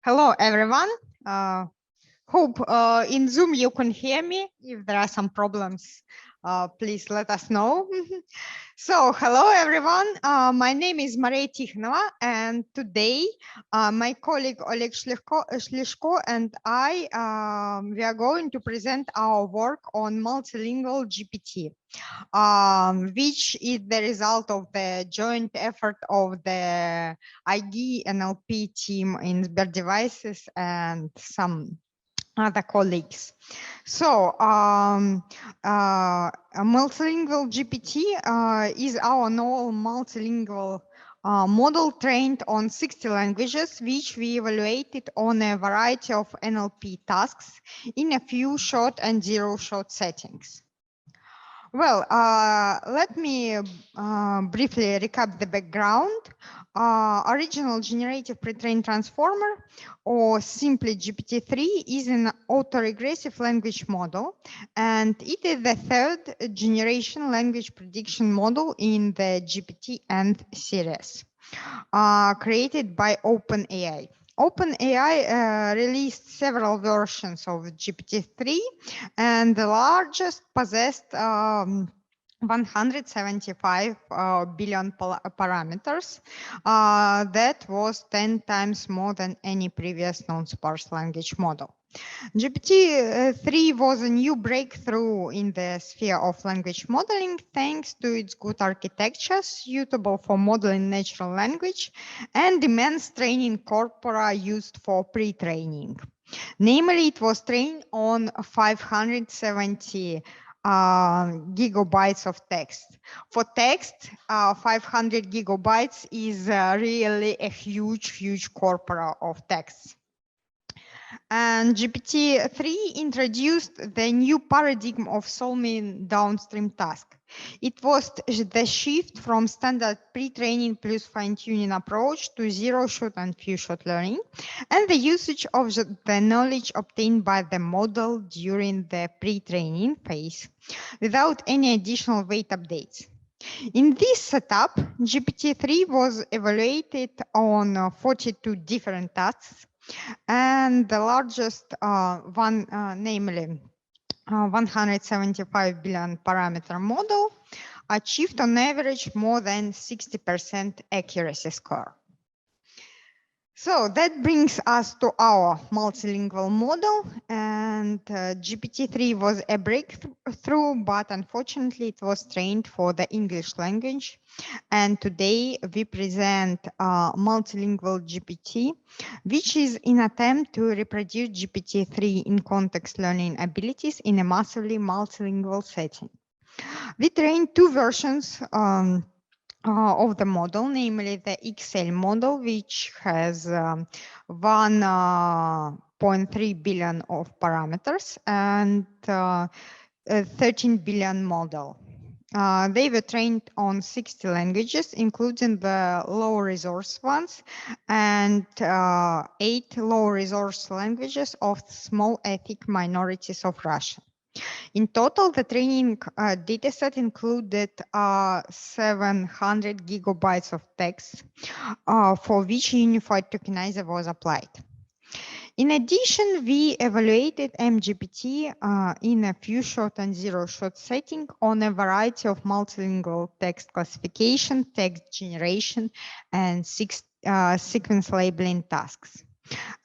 Hello, everyone. Hope in Zoom you can hear me. If there are some problems, please let us know. So, hello, everyone. My name is Maria Tikhonova, and today my colleague Oleh Shliazhko and I we are going to present our work on multilingual GPT, which is the result of the joint effort of the AINL team in Sber Devices and some other colleagues. So multilingual GPT is our novel multilingual model trained on 60 languages, which we evaluated on a variety of NLP tasks in a few short and zero shot settings. Well, let me briefly recap the background. Original generative pre-trained transformer, or simply GPT-3, is an autoregressive language model, and it is the third generation language prediction model in the GPT-N series, created by OpenAI. OpenAI released several versions of GPT-3, and the largest possessed 175 billion parameters. That was 10 times more than any previous non-sparse language model. GPT-3 was a new breakthrough in the sphere of language modeling thanks to its good architecture suitable for modeling natural language and immense training corpora used for pre-training. Namely, it was trained on 570 gigabytes of text. For text, 500 gigabytes is really a huge corpora of text. And GPT-3 introduced the new paradigm of solving downstream tasks. It was the shift from standard pre-training plus fine-tuning approach to zero-shot and few-shot learning, and the usage of the knowledge obtained by the model during the pre-training phase without any additional weight updates. In this setup, GPT-3 was evaluated on 42 different tasks, and the largest one, namely 175 billion parameter model, achieved on average more than 60% accuracy score. So that brings us to our multilingual model, and GPT-3 was a breakthrough, but unfortunately it was trained for the English language. And today we present multilingual GPT, which is an attempt to reproduce GPT-3 in context learning abilities in a massively multilingual setting. We trained two versions of the model, namely the XL model, which has 1.3 billion of parameters, and 13 billion model. They were trained on 60 languages, including the low resource ones, and 8 low resource languages of small ethnic minorities of Russia. In total, the training dataset included 700 gigabytes of text, for which unified tokenizer was applied. In addition, we evaluated mGPT in a few shot and zero shot setting on a variety of multilingual text classification, text generation, and sequence labeling tasks.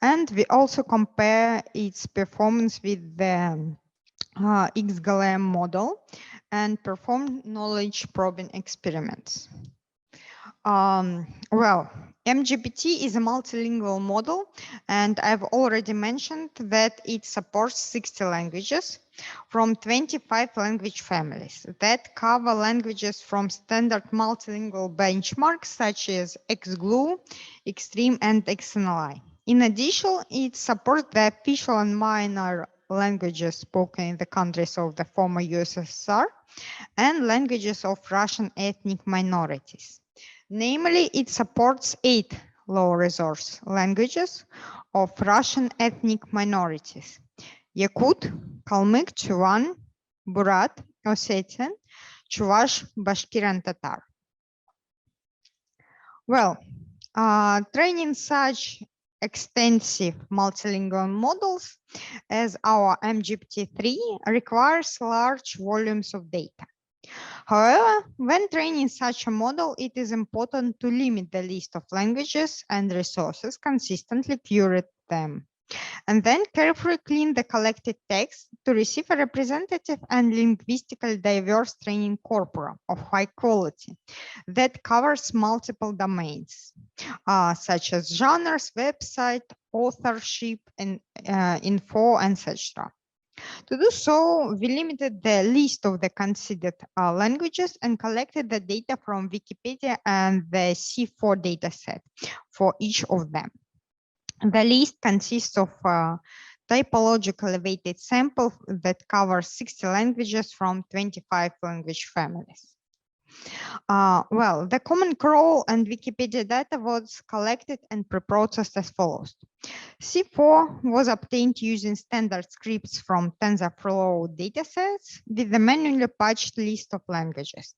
And we also compare its performance with the XGLM model and perform knowledge probing experiments. Well, mGPT is a multilingual model, and I've already mentioned that it supports 60 languages from 25 language families that cover languages from standard multilingual benchmarks such as XGLU, Xtreme, and XNLI. In addition, it supports the official and minor languages spoken in the countries of the former USSR and languages of Russian ethnic minorities. Namely, it supports 8 low-resource languages of Russian ethnic minorities: Yakut, Kalmyk, Chuvan, Burat, Ossetian, Chuvash, Bashkir, and Tatar. Well, training such extensive multilingual models, as our mGPT-3 requires large volumes of data. However, when training such a model, it is important to limit the list of languages and resources, consistently curate them, and then carefully clean the collected text to receive a representative and linguistically diverse training corpora of high quality that covers multiple domains, such as genres, website, authorship, and info, and etc. To do so, we limited the list of the considered languages and collected the data from Wikipedia and the C4 dataset for each of them. The list consists of a typologically weighted sample that covers 60 languages from 25 language families. Well, the common crawl and Wikipedia data was collected and pre-processed as follows. C4 was obtained using standard scripts from TensorFlow datasets with the manually patched list of languages.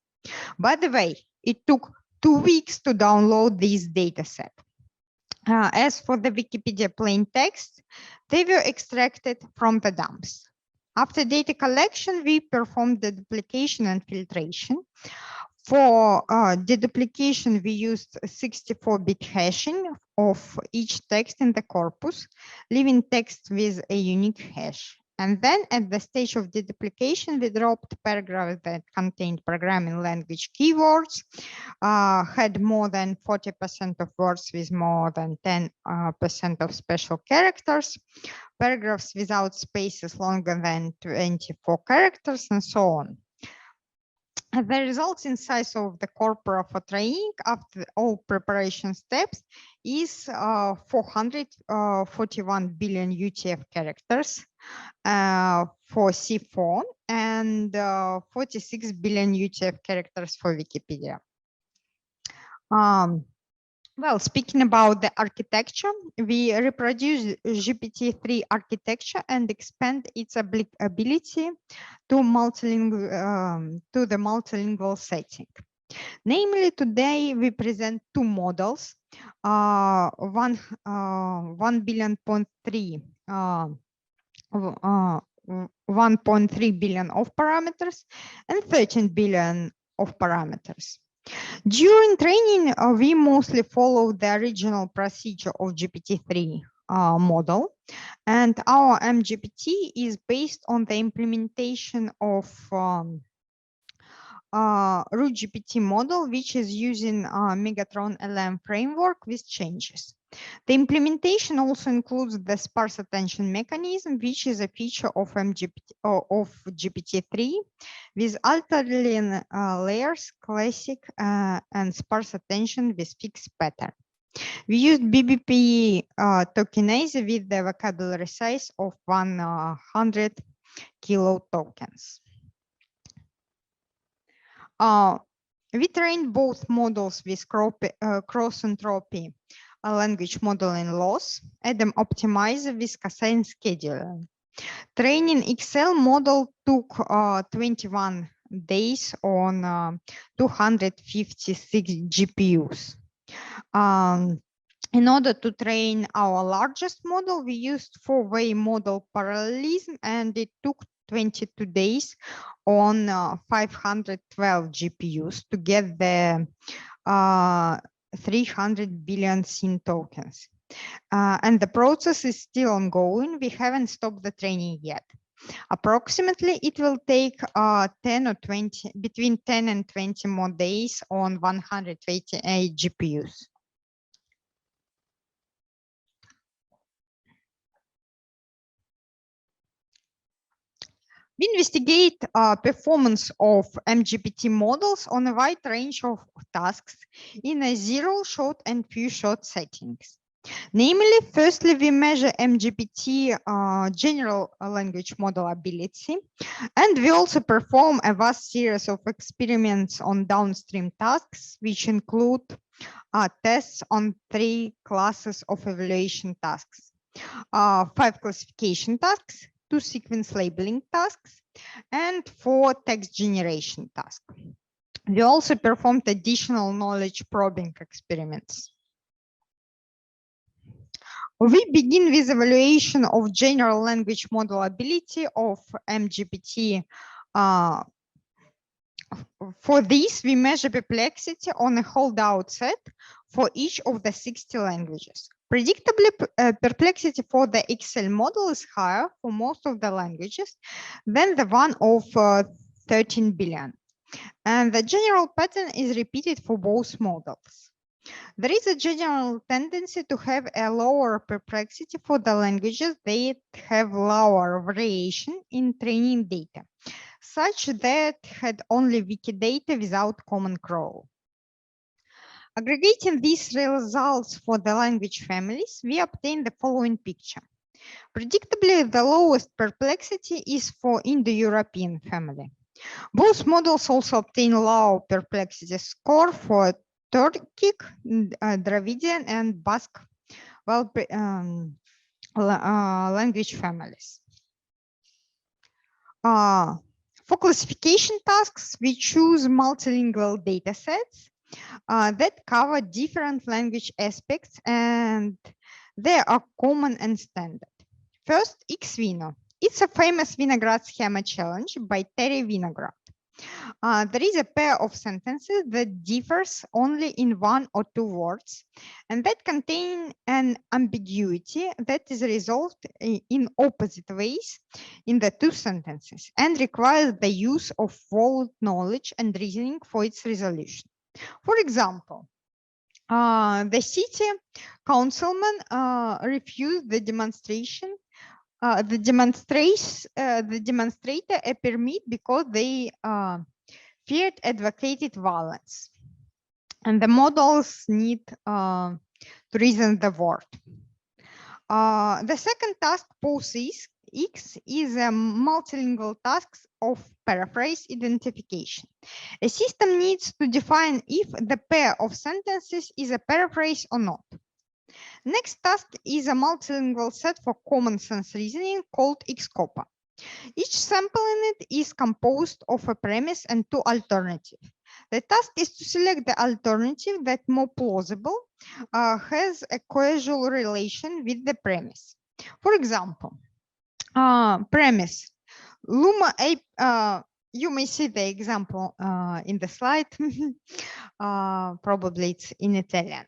By the way, it took 2 weeks to download this dataset. As for the Wikipedia plain text, they were extracted from the dumps. After data collection, we performed the duplication and filtration. For deduplication, we used 64-bit hashing of each text in the corpus, leaving text with a unique hash. And then at the stage of deduplication, we dropped paragraphs that contained programming language keywords, had more than 40% of words with more than 10% of special characters, paragraphs without spaces longer than 24 characters, and so on. The resulting size of the corpora for training after all preparation steps is 441 billion UTF characters for C4 and 46 billion UTF characters for Wikipedia. Well, speaking about the architecture, we reproduce GPT-3 architecture and expand its ability to the multilingual setting. Namely, today we present two models, 1.3 billion of parameters and 13 billion of parameters. During training, we mostly follow the original procedure of GPT-3 model, and our mGPT is based on the implementation of root GPT model, which is using Megatron LM framework with changes. The implementation also includes the sparse attention mechanism, which is a feature of GPT-3 with alternate layers, classic, and sparse attention with fixed pattern. We used BBP tokenase with the vocabulary size of 100 kilo tokens. We trained both models with cross-entropy language modeling loss, Adam optimizer with cosine scheduler. Training Excel model took 21 days on 256 GPUs. In order to train our largest model, we used four-way model parallelism, and it took 22 days on 512 GPUs to get the 300 billion SIN tokens. And the process is still ongoing. We haven't stopped the training yet. Approximately, it will take 10 or 20, between 10 and 20 more days on 128 GPUs. We investigate performance of mGPT models on a wide range of tasks in a zero shot and few shot settings. Namely, firstly, we measure mGPT general language model ability, and we also perform a vast series of experiments on downstream tasks, which include tests on 3 classes of evaluation tasks, 5 classification tasks, 2 sequence labeling tasks, and 4 text generation tasks. We also performed additional knowledge probing experiments. We begin with evaluation of general language model ability of mGPT. For this, we measure perplexity on a holdout set for each of the 60 languages. Predictably, perplexity for the Excel model is higher for most of the languages than the one of 13 billion. And the general pattern is repeated for both models. There is a general tendency to have a lower perplexity for the languages that have lower variation in training data, such that had only Wikidata without common crawl. Aggregating these results for the language families, we obtain the following picture. Predictably, the lowest perplexity is for Indo-European family. Both models also obtain low perplexity score for Turkic, Dravidian, and Basque language families. For classification tasks, we choose multilingual datasets that cover different language aspects, and they are common and standard. First, Xvino. It's a famous Vinograd schema challenge by Terry Vinograd. There is a pair of sentences that differs only in one or two words, and that contain an ambiguity that is resolved in opposite ways in the two sentences and requires the use of world knowledge and reasoning for its resolution. For example, the city councilman refused the demonstration. The demonstrator a permit because they feared advocated violence, and the models need to reason the word. The second task, poses X, is a multilingual task of paraphrase identification. A system needs to define if the pair of sentences is a paraphrase or not. Next task is a multilingual set for common sense reasoning called XCOPA. Each sample in it is composed of a premise and two alternatives. The task is to select the alternative that more plausible has a causal relation with the premise. For example, premise, Luma, you may see the example in the slide, probably it's in Italian.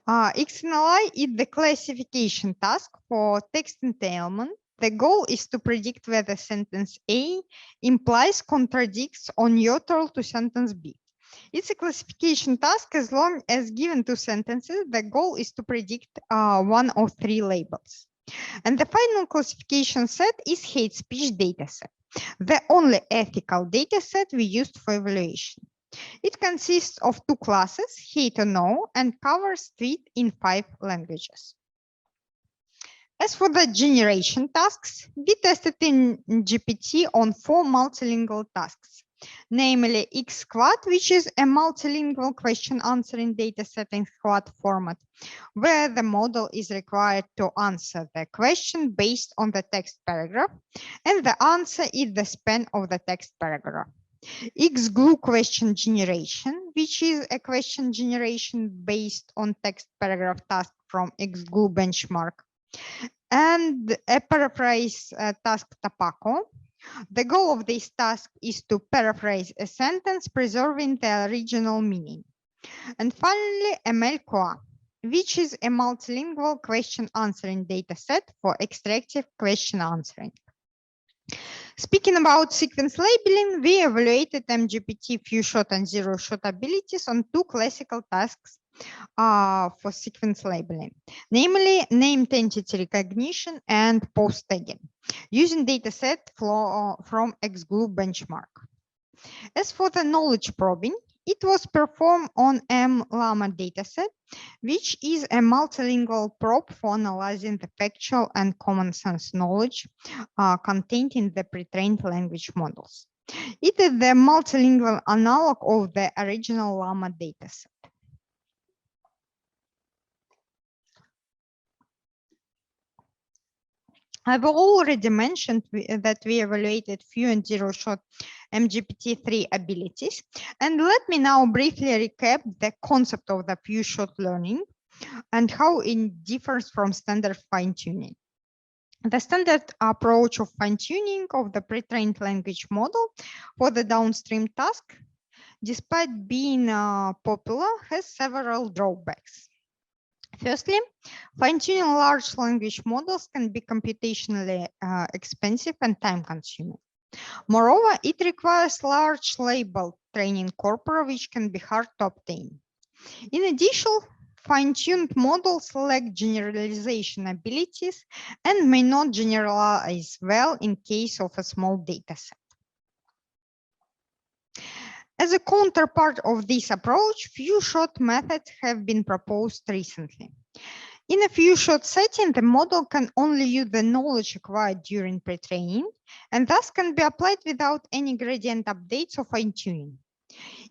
XNLI is the classification task for text entailment. The goal is to predict whether sentence A implies, contradicts, or neutral to sentence B. It's a classification task as long as given two sentences. The goal is to predict one of three labels. And the final classification set is hate speech dataset, the only ethical dataset we used for evaluation. It consists of two classes, hate or no, and covers tweet in 5 languages. As for the generation tasks, we tested in GPT on 4 multilingual tasks, namely XQuad, which is a multilingual question answering dataset in quad format, where the model is required to answer the question based on the text paragraph, and the answer is the span of the text paragraph. XGLUE question generation, which is a question generation based on text paragraph task from XGLUE benchmark, and a paraphrase task TAPACO. The goal of this task is to paraphrase a sentence, preserving the original meaning. And finally, MLQA, which is a multilingual question answering dataset for extractive question answering. Speaking about sequence labeling, we evaluated mGPT few-shot and zero-shot abilities on 2 classical tasks for sequence labeling, namely named entity recognition and post-tagging, using dataset from XGLUE benchmark. As for the knowledge probing, it was performed on mLlama dataset, which is a multilingual probe for analyzing the factual and common sense knowledge contained in the pre-trained language models. It is the multilingual analog of the original Llama dataset. I've already mentioned that we evaluated few and zero-shot mGPT-3 abilities, and let me now briefly recap the concept of the few-shot learning and how it differs from standard fine-tuning. The standard approach of fine-tuning of the pre-trained language model for the downstream task, despite being popular, has several drawbacks. Firstly, fine-tuning large language models can be computationally expensive and time-consuming. Moreover, it requires large label training corpora, which can be hard to obtain. In addition, fine-tuned models lack generalization abilities and may not generalize well in case of a small dataset. As a counterpart of this approach, few-shot methods have been proposed recently. In a few-shot setting, the model can only use the knowledge acquired during pre-training and thus can be applied without any gradient updates or fine-tuning.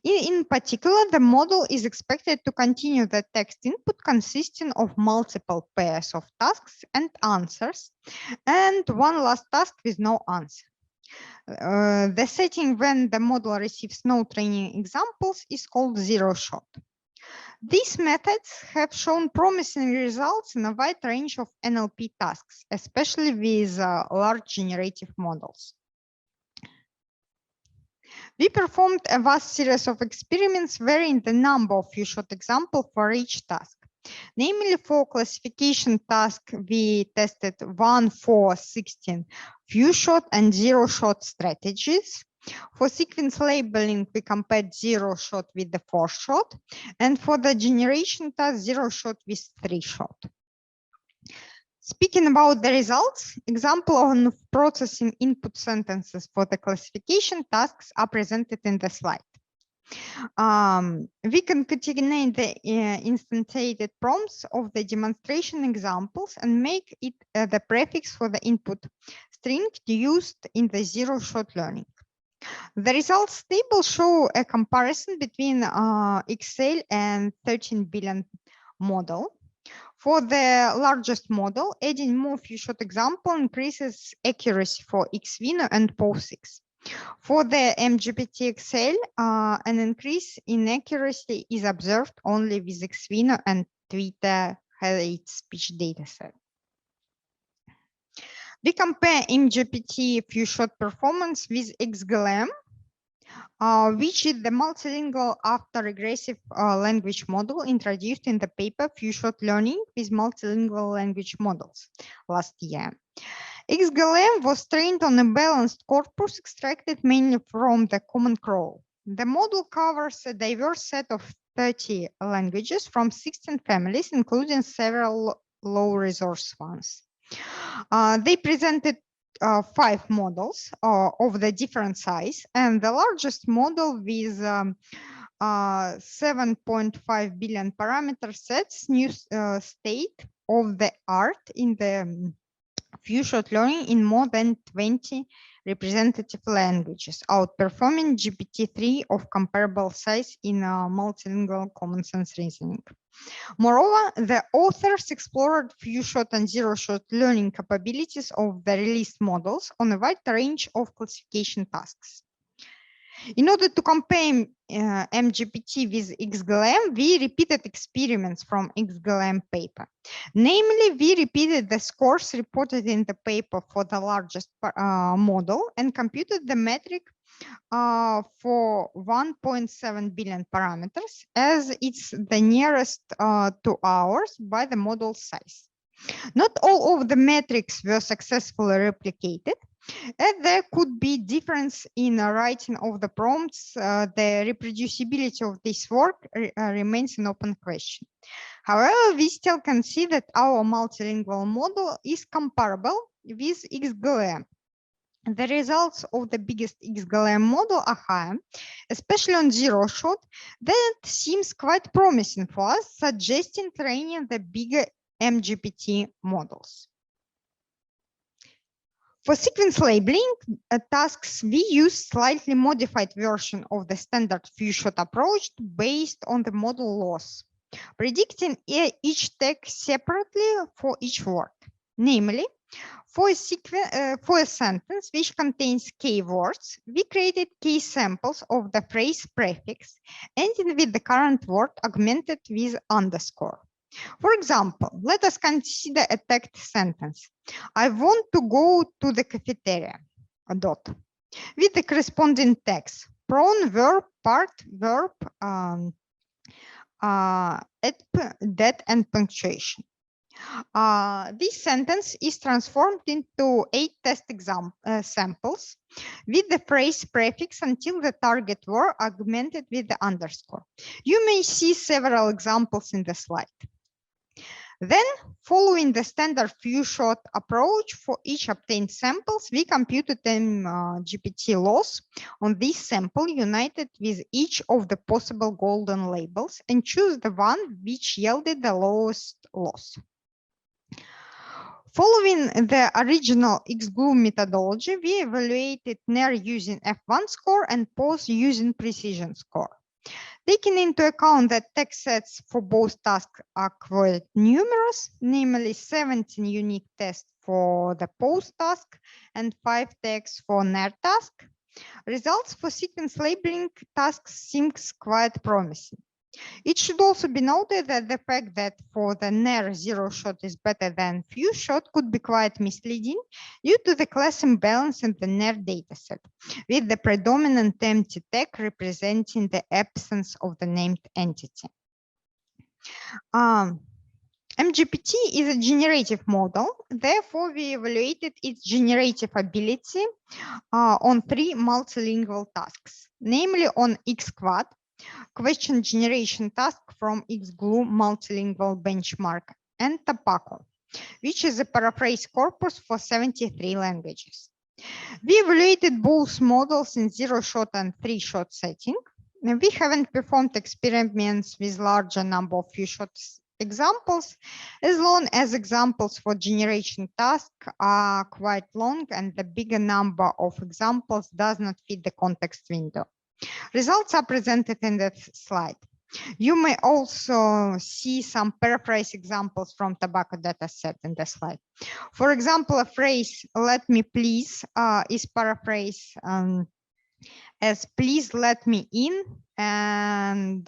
In particular, the model is expected to continue the text input consisting of multiple pairs of tasks and answers, and one last task with no answer. The setting when the model receives no training examples is called zero-shot. These methods have shown promising results in a wide range of NLP tasks, especially with large generative models. We performed a vast series of experiments varying the number of few-shot examples for each task. Namely, for classification task, we tested 1, 4, 16 few-shot and zero-shot strategies. For sequence labeling, we compared zero-shot with the 4-shot, and for the generation task, zero-shot with 3-shot. Speaking about the results, example of processing input sentences for the classification tasks are presented in the slide. We concatenate the instantiated prompts of the demonstration examples and make it the prefix for the input string used in the zero-shot learning. The results table show a comparison between XL and 13 billion model. For the largest model, adding more few-shot example increases accuracy for XVino and POSIX. For the mGPT XL, an increase in accuracy is observed only with XVino and Twitter hate speech dataset. We compare mGPT few-shot performance with XGLM, which is the multilingual after-regressive language model introduced in the paper Few-Shot Learning with Multilingual Language Models last year. XGLM was trained on a balanced corpus extracted mainly from the common crawl. The model covers a diverse set of 30 languages from 16 families, including several low-resource ones. They presented 5 models of the different size, and the largest model with 7.5 billion parameter sets new state of the art in the few-shot learning in more than 20 representative languages, outperforming GPT-3 of comparable size in multilingual common sense reasoning. Moreover, the authors explored few-shot and zero-shot learning capabilities of the released models on a wide range of classification tasks. In order to compare mGPT with XGLM, we repeated experiments from XGLM paper. Namely, we repeated the scores reported in the paper for the largest model and computed the metric for 1.7 billion parameters, as it's the nearest to ours by the model size. Not all of the metrics were successfully replicated, and there could be difference in writing of the prompts. The reproducibility of this work remains an open question. However, we still can see that our multilingual model is comparable with XGLM. The results of the biggest XGLM model are high, especially on zero-shot. That seems quite promising for us, suggesting training the bigger mGPT models. For sequence labeling tasks, we use slightly modified version of the standard few-shot approach based on the model loss, predicting each tag separately for each word. Namely, for a sentence which contains K words, we created K samples of the phrase prefix, ending with the current word augmented with underscore. For example, let us consider a text sentence. I want to go to the cafeteria, a dot, with the corresponding text, pronoun, verb, part, verb, that, and punctuation. This sentence is transformed into 8 test samples with the phrase prefix until the target word augmented with the underscore. You may see several examples in the slide. Then, following the standard few-shot approach for each obtained samples, we computed mGPT loss on this sample united with each of the possible golden labels and choose the one which yielded the lowest loss. Following the original XGLUE methodology, we evaluated NER using F1 score and POSE using precision score. Taking into account that text sets for both tasks are quite numerous, namely 17 unique tests for the POSE task and 5 texts for NER task, results for sequence labeling tasks seems quite promising. It should also be noted that the fact that for the NER zero shot is better than few shot could be quite misleading due to the class imbalance in the NER dataset, with the predominant empty tag representing the absence of the named entity. mGPT is a generative model, therefore we evaluated its generative ability on 3 multilingual tasks, namely on XQuad, question generation task from XGLUE multilingual benchmark, and TOPACO, which is a paraphrase corpus for 73 languages. We evaluated both models in 0-shot and 3-shot setting. And we haven't performed experiments with larger number of few-shot examples, as long as examples for generation task are quite long and the bigger number of examples does not fit the context window. Results are presented in that slide. You may also see some paraphrase examples from tobacco dataset in the slide. For example, a phrase, let me please, is paraphrased as please let me in. And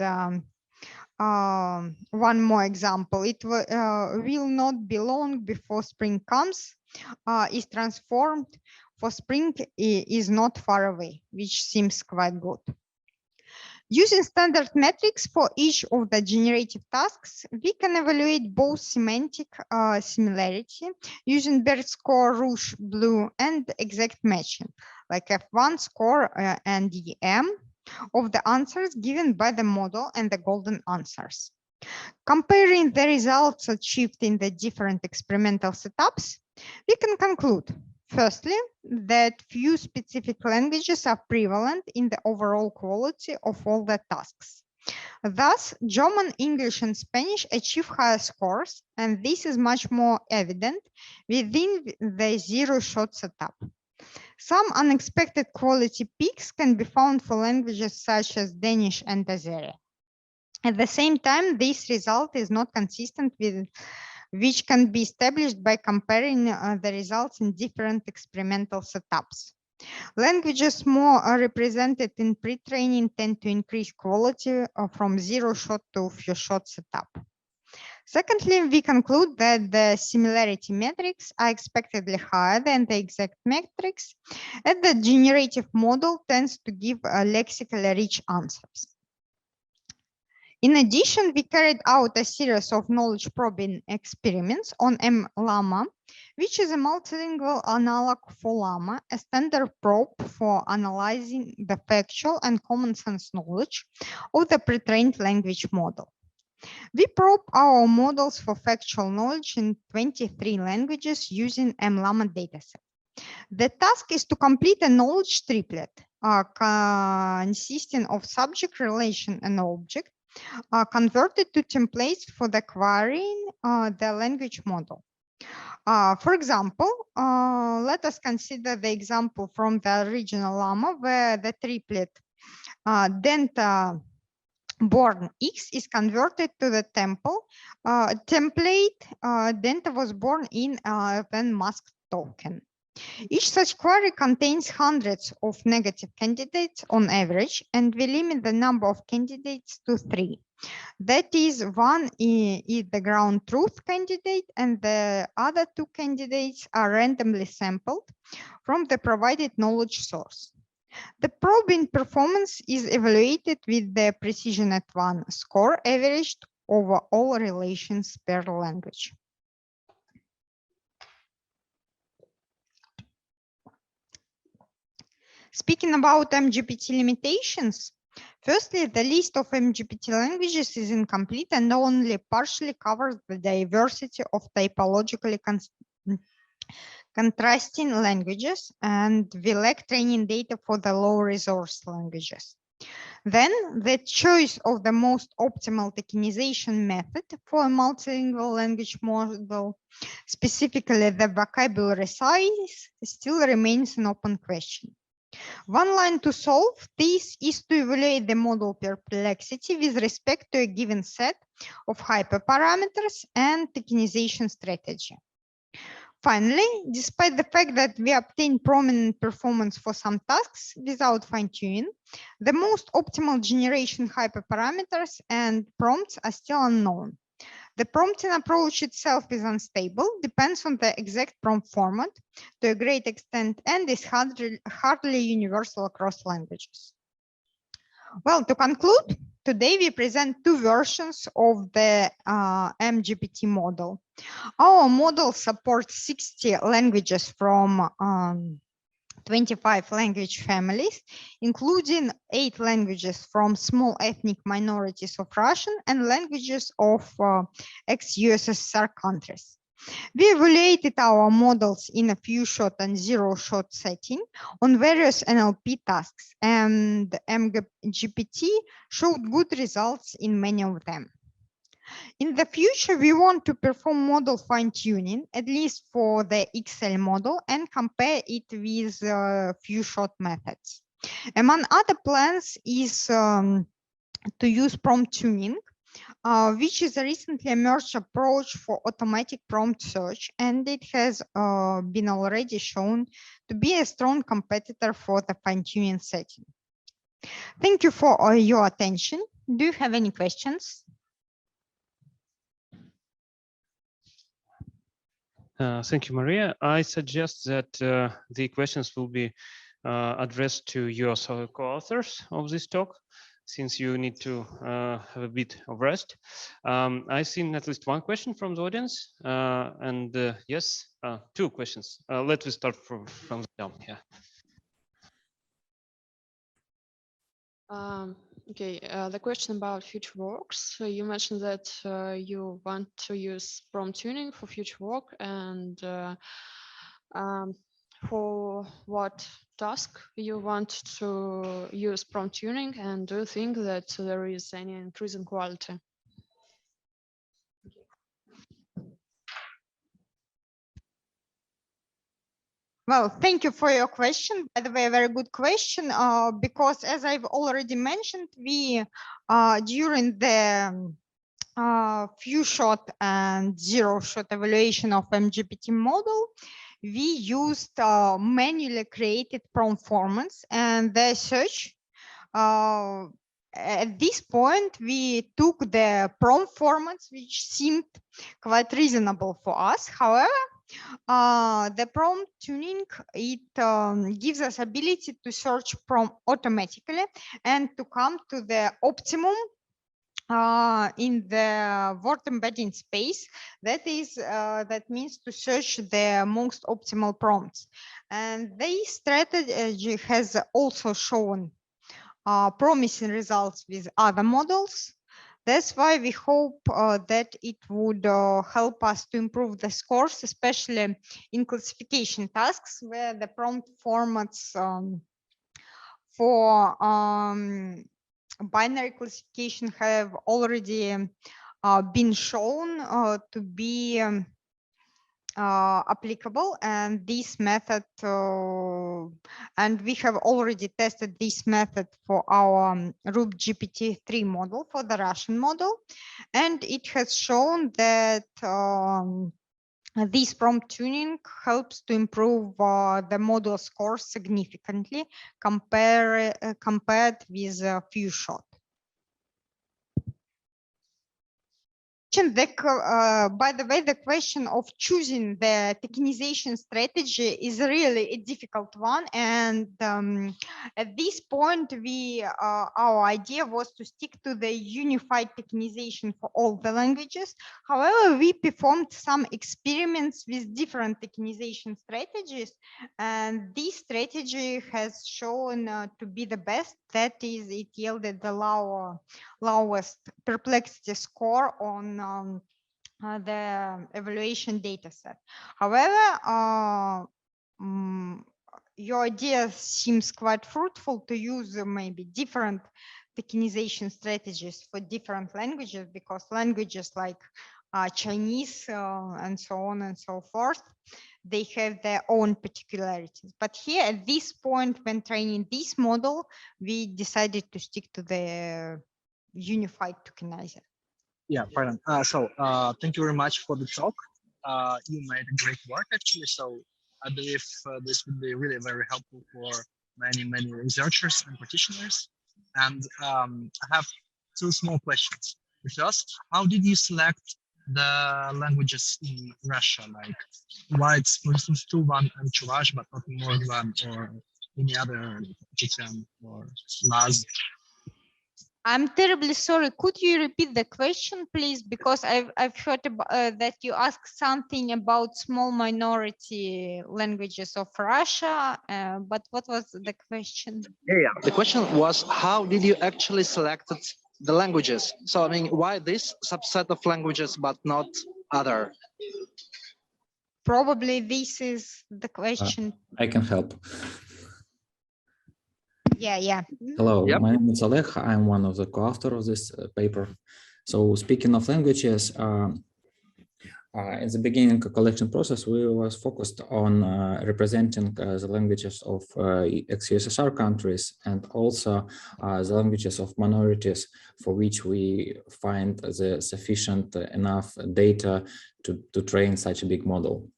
one more example, it will not be long before spring comes, is transformed for spring is not far away, which seems quite good. Using standard metrics for each of the generative tasks, we can evaluate both semantic similarity using BERT score, rouge, blue, and exact matching, like F1 score and EM of the answers given by the model and the golden answers. Comparing the results achieved in the different experimental setups, we can conclude, firstly, that few specific languages are prevalent in the overall quality of all the tasks. Thus, German, English, and Spanish achieve higher scores, and this is much more evident within the zero-shot setup. Some unexpected quality peaks can be found for languages such as Danish and Azeri. At the same time, this result is not consistent with which can be established by comparing the results in different experimental setups. Languages more represented in pre-training tend to increase quality from zero-shot to few-shot setup. Secondly, we conclude that the similarity metrics are expectedly higher than the exact metrics, and the generative model tends to give lexically rich answers. In addition, we carried out a series of knowledge probing experiments on mLlama, which is a multilingual analog for Llama, a standard probe for analyzing the factual and common sense knowledge of the pre-trained language model. We probe our models for factual knowledge in 23 languages using mLlama dataset. The task is to complete a knowledge triplet consisting of subject, relation, and object, converted to templates for the querying the language model. For example, let us consider the example from the original Llama where the triplet Denta born X is converted to the template Denta was born in then mask token. Each such query contains hundreds of negative candidates on average, and we limit the number of candidates to 3. That is, one is the ground truth candidate, and the other 2 candidates are randomly sampled from the provided knowledge source. The probing performance is evaluated with the precision at 1 score averaged over all relations per language. Speaking about mGPT limitations, firstly, the list of mGPT languages is incomplete and only partially covers the diversity of typologically contrasting languages, and we lack training data for the low resource languages. Then, the choice of the most optimal tokenization method for a multilingual language model, specifically the vocabulary size, still remains an open question. One line to solve this is to evaluate the model perplexity with respect to a given set of hyperparameters and tokenization strategy. Finally, despite the fact that we obtain prominent performance for some tasks without fine-tuning, the most optimal generation hyperparameters and prompts are still unknown. The prompting approach itself is unstable, depends on the exact prompt format to a great extent, and is hardly universal across languages. Well, to conclude, today we present 2 versions of the mGPT model. Our model supports 60 languages from 25 language families, including 8 languages from small ethnic minorities of Russian and languages of ex-USSR countries. We evaluated our models in a few-shot and zero-shot setting on various NLP tasks, and mGPT showed good results in many of them. In the future, we want to perform model fine-tuning, at least for the XL model, and compare it with few-shot methods. Among other plans is to use prompt tuning, which is a recently emerged approach for automatic prompt search, and it has been already shown to be a strong competitor for the fine-tuning setting. Thank you for your attention. Do you have any questions? Thank you, Maria. I suggest that the questions will be addressed to your co-authors of this talk, since you need to have a bit of rest. I've seen at least 1 question from the audience, and yes, 2 questions. Let us start from the down here. Okay, the question about future works. So you mentioned that you want to use prompt tuning for future work, and for what task you want to use prompt tuning, and do you think that there is any increase in quality? Well, thank you for your question. By the way, a very good question, because as I've already mentioned, we during the few-shot and zero-shot evaluation of mGPT model, we used manually created prompt formats and the search. At this point, we took the prompt formats which seemed quite reasonable for us. However, the prompt tuning, it gives us ability to search prompt automatically and to come to the optimum in the word embedding space. That is, that means to search the most optimal prompts. And this strategy has also shown promising results with other models. That's why we hope that it would help us to improve the scores, especially in classification tasks where the prompt formats for binary classification have already been shown to be applicable, and this method, and we have already tested this method for our GPT-3 model, for the Russian model, and it has shown that This prompt tuning helps to improve the model score significantly compared with a few shot. By the way, the question of choosing the tokenization strategy is really a difficult one, and at this point, our idea was to stick to the unified tokenization for all the languages. However, we performed some experiments with different tokenization strategies, and this strategy has shown to be the best. That is, it yielded the lowest perplexity score on the evaluation data set. However, your idea seems quite fruitful to use maybe different tokenization strategies for different languages, because languages like Chinese and so on and so forth, they have their own particularities. But here at this point, when training this model, we decided to stick to the unified tokenizer. Yeah, pardon. Thank you very much for the talk. You made great work actually. So I believe this would be really very helpful for many researchers and practitioners. And I have two small questions. The first, how did you select the languages in Russia? Like why it's, for instance, Tuvan and Chuvash, but not Morvan or any other Chichen or Laz? I'm terribly sorry. Could you repeat the question, please? Because I've heard that you asked something about small minority languages of Russia, but what was the question? Yeah. The question was, how did you actually select the languages? So I mean, why this subset of languages but not other? Probably this is the question. I can help. Yeah. Hello, Yep. my name is Oleh. I'm one of the co-authors of this paper. So speaking of languages, in the beginning of collection process, we was focused on representing the languages of ex-USSR countries and also the languages of minorities for which we find the sufficient enough data to train such a big model.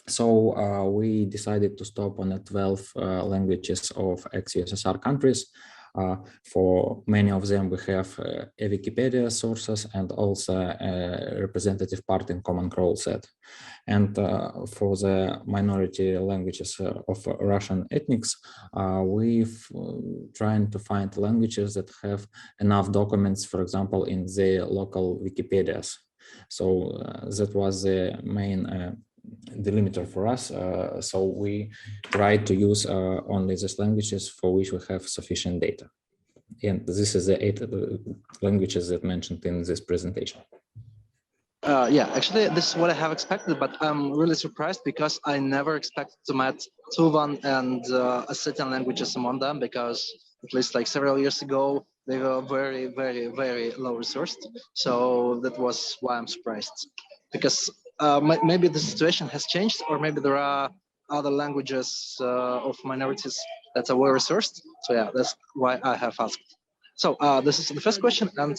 So we decided to stop on the 12 languages of ex-USSR countries. For many of them, we have a Wikipedia sources and also a representative part in Common Crawl set. And for the minority languages of Russian ethnics, we've trying to find languages that have enough documents, for example, in the local Wikipedias. So that was the main delimiter for us. So we tried to use only these languages for which we have sufficient data. And this is the 8 languages that mentioned in this presentation. Yeah, actually, this is what I have expected, but I'm really surprised because I never expected to meet Tuvan and Ossetian languages among them, because at least like several years ago, they were very low resourced. So that was why I'm surprised, because maybe the situation has changed, or maybe there are other languages of minorities that are well resourced. So yeah, that's why I have asked. So this is the first question, and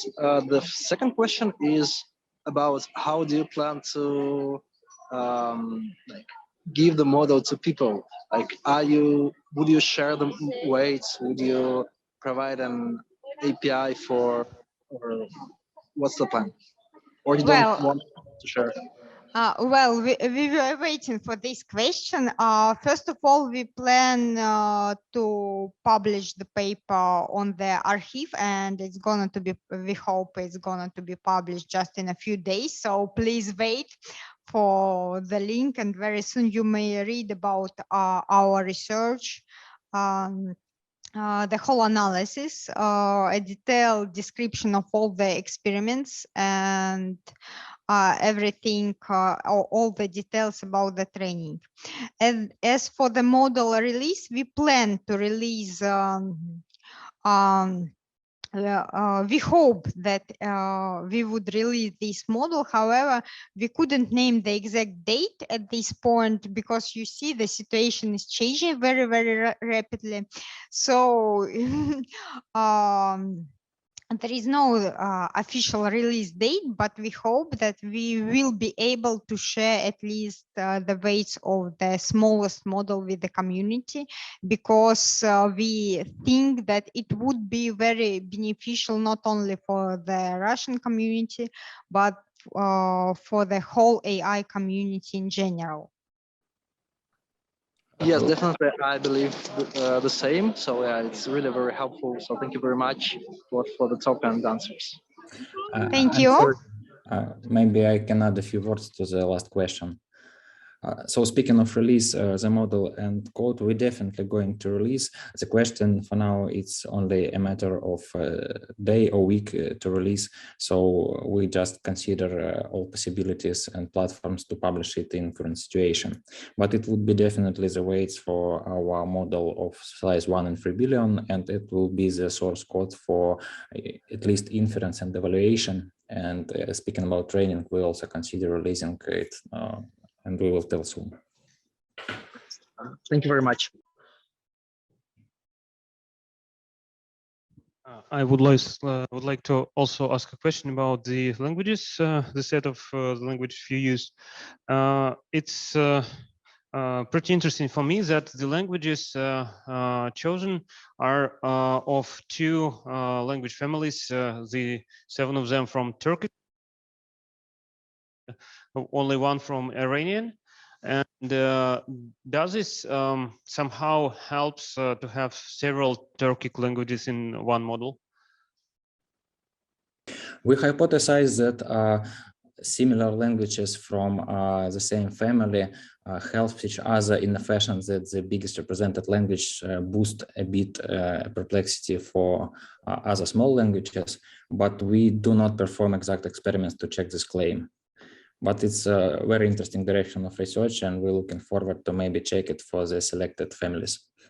the second question is about how do you plan to like give the model to people? Like, would you share the weights? Would you provide an API for, or what's the plan? Or you don't want to share? Well, we were waiting for this question. First of all, we plan to publish the paper on the archive, and it's going to be, we hope it's going to be published just in a few days. So please wait for the link, and very soon you may read about our research. The whole analysis, a detailed description of all the experiments, and everything, all the details about the training. And as for the model release, we plan to release, we hope that we would release this model. However, we couldn't name the exact date at this point, because you see the situation is changing very rapidly. So There is no official release date, but we hope that we will be able to share at least the weights of the smallest model with the community, because we think that it would be very beneficial not only for the Russian community, but for the whole AI community in general. Yes, definitely. I believe the same. So yeah, it's really very helpful. So thank you very much for the talk and answers. Thank you. Sorry. Maybe I can add a few words to the last question. So speaking of release, the model and code, we're definitely going to release. The question for now, it's only a matter of day or week to release. So we just consider all possibilities and platforms to publish it in current situation. But it would be definitely the weights for our model of size 1 and 3 billion, and it will be the source code for at least inference and evaluation. And speaking about training, we also consider releasing it. And we will tell soon. Thank you very much. I would like to also ask a question about the languages, the set of the language you use. It's pretty interesting for me that the languages chosen are of two language families, the 7 of them from Turkish, only one from Iranian. And does this somehow helps to have several Turkic languages in one model? We hypothesize that similar languages from the same family help each other in a fashion that the biggest represented language boost a bit perplexity for other small languages, but we do not perform exact experiments to check this claim. But it's a very interesting direction of research, and we're looking forward to maybe check it for the selected families.